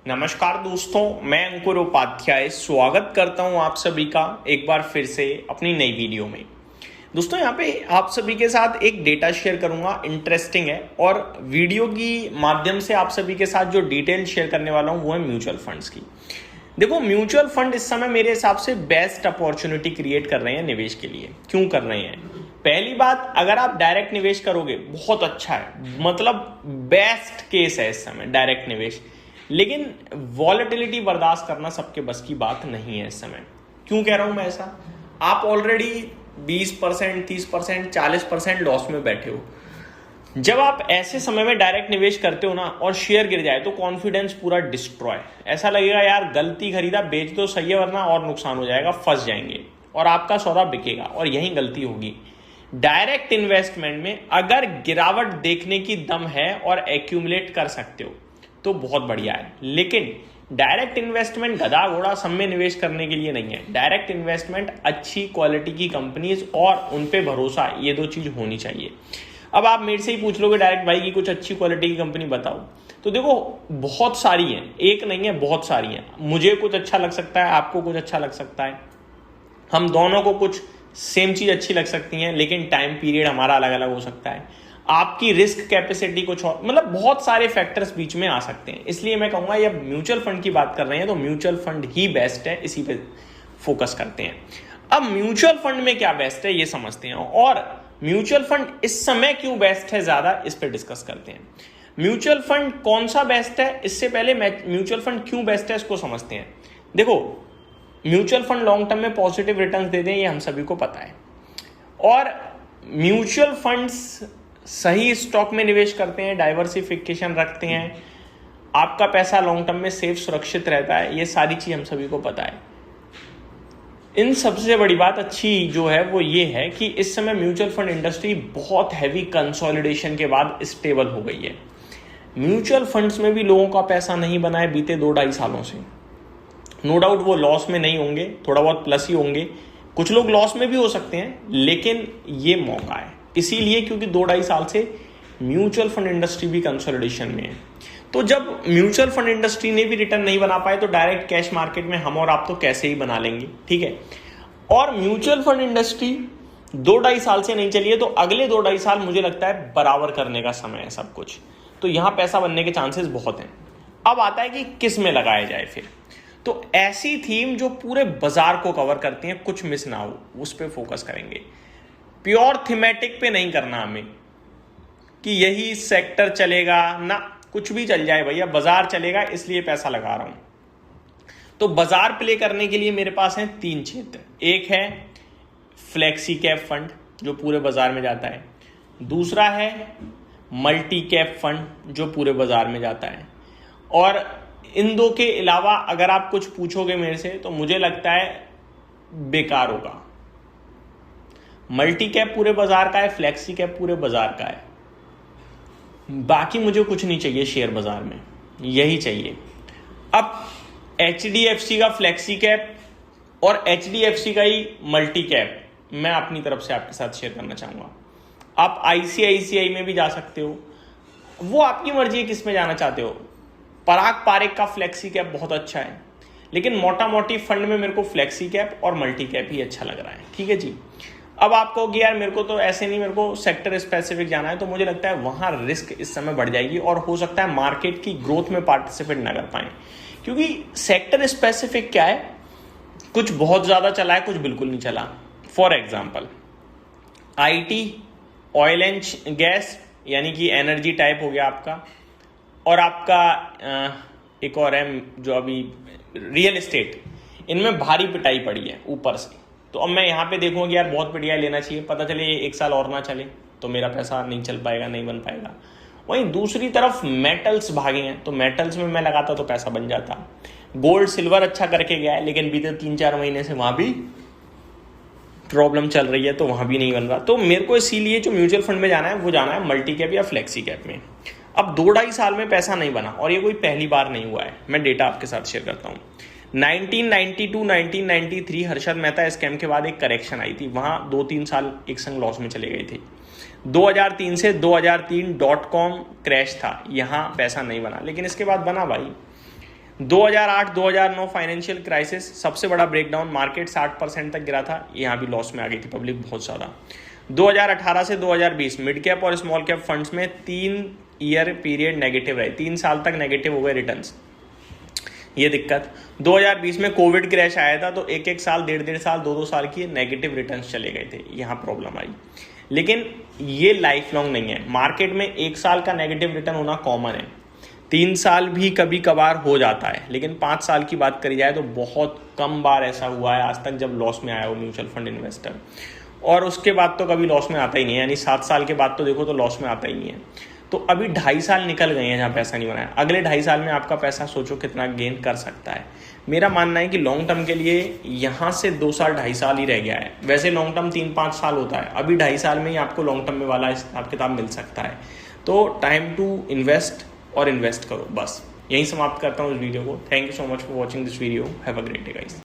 नमस्कार दोस्तों, मैं अंकुर उपाध्याय स्वागत करता हूं आप सभी का एक बार फिर से अपनी नई वीडियो में। दोस्तों यहाँ पे आप सभी के साथ एक डेटा शेयर करूंगा, इंटरेस्टिंग है और वीडियो की माध्यम से आप सभी के साथ जो डिटेल शेयर करने वाला हूं वो है म्यूचुअल फंड्स की। देखो, म्यूचुअल फंड इस समय मेरे हिसाब से बेस्ट अपॉर्चुनिटी क्रिएट कर रहे हैं निवेश के लिए। क्यों कर रहे हैं? पहली बात, अगर आप डायरेक्ट निवेश करोगे बहुत अच्छा है, मतलब बेस्ट केस है इस समय डायरेक्ट निवेश। लेकिन वॉलेटिलिटी बर्दाश्त करना सबके बस की बात नहीं है इस समय। क्यों कह रहा हूं मैं ऐसा? आप ऑलरेडी 20%, 30%, 40% लॉस में बैठे हो। जब आप ऐसे समय में डायरेक्ट निवेश करते हो ना और शेयर गिर जाए तो कॉन्फिडेंस पूरा डिस्ट्रॉय, ऐसा लगेगा यार गलती खरीदा, बेच दो सही है वरना और नुकसान हो जाएगा, फंस जाएंगे और आपका सौदा बिकेगा और यही गलती होगी। डायरेक्ट इन्वेस्टमेंट में अगर गिरावट देखने की दम है और एक्यूमुलेट कर सकते हो तो बहुत बढ़िया है। लेकिन डायरेक्ट इन्वेस्टमेंट गधा घोड़ा सब में निवेश करने के लिए नहीं है। डायरेक्ट इन्वेस्टमेंट अच्छी क्वालिटी की कंपनीज और उन पे भरोसा, ये दो चीज होनी चाहिए। अब आप मेरे से ही पूछ लोगे डायरेक्ट भाई की कुछ अच्छी क्वालिटी की कंपनी बताओ, तो देखो बहुत सारी हैं, एक नहीं है बहुत सारी हैं। मुझे कुछ अच्छा लग सकता है, आपको कुछ अच्छा लग सकता है, हम दोनों को कुछ सेम चीज अच्छी लग सकती है, लेकिन टाइम पीरियड हमारा अलग अलग हो सकता है। आपकी रिस्क कैपेसिटी कुछ और, मतलब बहुत सारे फैक्टर्स बीच में आ सकते हैं। इसलिए मैं कहूंगा ये म्यूचुअल फंड की बात कर रहे हैं तो म्यूचुअल फंड ही बेस्ट है, इसी पे फोकस करते हैं। अब म्यूचुअल फंड में क्या बेस्ट है ये समझते हैं और म्यूचुअल फंड इस समय क्यों बेस्ट है, ज्यादा इस पे डिस्कस करते हैं। म्यूचुअल फंड कौन सा बेस्ट है, इससे पहले म्यूचुअल फंड क्यों बेस्ट है इसको समझते हैं। देखो, म्यूचुअल फंड लॉन्ग टर्म में पॉजिटिव रिटर्न्स दे दें ये हम सभी को पता है, और म्यूचुअल फंड्स सही स्टॉक में निवेश करते हैं, डाइवर्सिफिकेशन रखते हैं, आपका पैसा लॉन्ग टर्म में सेफ सुरक्षित रहता है, ये सारी चीज हम सभी को पता है। इन सबसे बड़ी बात अच्छी जो है वो ये है कि इस समय म्यूचुअल फंड इंडस्ट्री बहुत हैवी कंसोलिडेशन के बाद स्टेबल हो गई है। म्यूचुअल फंड्स में भी लोगों का पैसा नहीं बना है बीते 2-2.5 सालों से। नो डाउट वो लॉस में नहीं होंगे, थोड़ा बहुत प्लस ही होंगे, कुछ लोग लॉस में भी हो सकते हैं, लेकिन ये मौका है इसीलिए क्योंकि 2-2.5 साल से म्यूचुअल फंड इंडस्ट्री भी कंसोलिडेशन में है। तो जब म्यूचुअल फंड इंडस्ट्री ने भी रिटर्न नहीं बना पाए तो डायरेक्ट कैश मार्केट में हम और आप तो कैसे ही बना लेंगे, ठीक है। और म्यूचुअल फंड इंडस्ट्री 2-2.5 साल से नहीं चली है तो अगले 2-2.5 साल मुझे लगता है बराबर करने का समय है सब कुछ, तो यहां पैसा बनने के चांसेस बहुत हैं। अब आता है कि किस में लगाया जाए फिर, तो ऐसी थीम जो पूरे बाजार को कवर करती हैं, कुछ मिस ना हो, उस पर फोकस करेंगे। प्योर थीमेटिक पे नहीं करना हमें कि यही सेक्टर चलेगा ना, कुछ भी चल जाए भैया, बाजार चलेगा इसलिए पैसा लगा रहा हूं। तो बाजार प्ले करने के लिए मेरे पास हैं 3 क्षेत्र। एक है फ्लेक्सी कैप फंड जो पूरे बाजार में जाता है, दूसरा है मल्टी कैप फंड जो पूरे बाजार में जाता है, और इन दो के अलावा अगर आप कुछ पूछोगे मेरे से तो मुझे लगता है बेकार होगा। मल्टी कैप पूरे बाजार का है, फ्लेक्सी कैप पूरे बाजार का है, बाकी मुझे कुछ नहीं चाहिए शेयर बाजार में, यही चाहिए। अब HDFC का फ्लेक्सी कैप और HDFC का ही मल्टी कैप मैं अपनी तरफ से आपके साथ शेयर करना चाहूंगा। आप ICICI में भी जा सकते हो, वो आपकी मर्जी है किस में जाना चाहते हो। पराग पारेख का फ्लेक्सी कैप बहुत अच्छा है, लेकिन मोटा मोटी फंड में मेरे को फ्लेक्सी कैप और मल्टी कैप ही अच्छा लग रहा है, ठीक है जी। अब आप कहोगे यार मेरे को तो ऐसे नहीं, मेरे को सेक्टर स्पेसिफिक जाना है, तो मुझे लगता है वहां रिस्क इस समय बढ़ जाएगी और हो सकता है मार्केट की ग्रोथ में पार्टिसिपेट ना कर पाए, क्योंकि सेक्टर स्पेसिफिक क्या है, कुछ बहुत ज्यादा चला है, कुछ बिल्कुल नहीं चला। For example IT, oil and gas यानी कि एनर्जी टाइप हो गया आपका, और आपका एक और है जो अभी रियल एस्टेट, इनमें भारी पिटाई पड़ी है ऊपर से। तो अब मैं यहाँ पे देखूंगा यार बहुत बढ़िया लेना चाहिए, पता चले 1 साल और ना चले तो मेरा पैसा नहीं चल पाएगा, नहीं बन पाएगा। वहीं दूसरी तरफ मेटल्स भागे हैं, तो मेटल्स में मैं लगाता तो पैसा बन जाता। गोल्ड सिल्वर अच्छा करके गया है, लेकिन बीते 3-4 महीने से वहां भी प्रॉब्लम चल रही है, तो वहां भी नहीं बन रहा। तो मेरे को इसीलिए जो म्यूचुअल फंड में जाना है वो जाना है मल्टी कैप या फ्लेक्सी कैप में। अब 2-2.5 साल में पैसा नहीं बना, और ये कोई पहली बार नहीं हुआ है, मैं डेटा आपके साथ शेयर करता हूँ। 1992, 1993 हर्षद मेहता स्कैम के बाद एक करेक्शन आई थी, वहां 2-3 साल एक संग लॉस में चले गए थे। 2003 से 2003 .com क्रैश था, यहां पैसा नहीं बना, लेकिन इसके बाद बना भाई। 2008-2009 फाइनेंशियल क्राइसिस, सबसे बड़ा ब्रेकडाउन, मार्केट 60% तक गिरा था, यहाँ भी लॉस में आ गई थी पब्लिक बहुत ज़्यादा। 2018 से 2020 मिड कैप और स्मॉल कैप फंड्स में 3 ईयर पीरियड नेगेटिव रहे, 3 साल तक नेगेटिव हो गए रिटर्न्स, ये दिक्कत। 2020 में कोविड क्रैश आया था तो एक साल, डेढ़ साल, 2 साल की नेगेटिव रिटर्न्स चले गए थे, यहाँ प्रॉब्लम आई। लेकिन ये लाइफ लॉन्ग नहीं है, मार्केट में 1 साल का नेगेटिव रिटर्न होना कॉमन है, 3 साल भी कभी कभार हो जाता है, लेकिन 5 साल की बात करी जाए तो बहुत कम बार ऐसा हुआ है आज तक जब लॉस में आया हो म्यूचुअल फंड इन्वेस्टर, और उसके बाद तो कभी लॉस में आता ही नहीं है, यानी 7 साल के बाद तो देखो तो लॉस में आता ही नहीं है। तो अभी 2.5 साल निकल गए हैं जहाँ पैसा नहीं बनाया, अगले 2.5 साल में आपका पैसा सोचो कितना गेन कर सकता है। मेरा मानना है कि लॉन्ग टर्म के लिए यहाँ से 2 साल 2.5 साल ही रह गया है, वैसे लॉन्ग टर्म 3-5 साल होता है, अभी 2.5 साल में ही आपको लॉन्ग टर्म में वाला हिसाब किताब मिल सकता है। तो टाइम टू इन्वेस्ट और इन्वेस्ट करो, बस यहीं समाप्त करता हूँ इस वीडियो को। Thank you so much for watching this video, have a great day guys.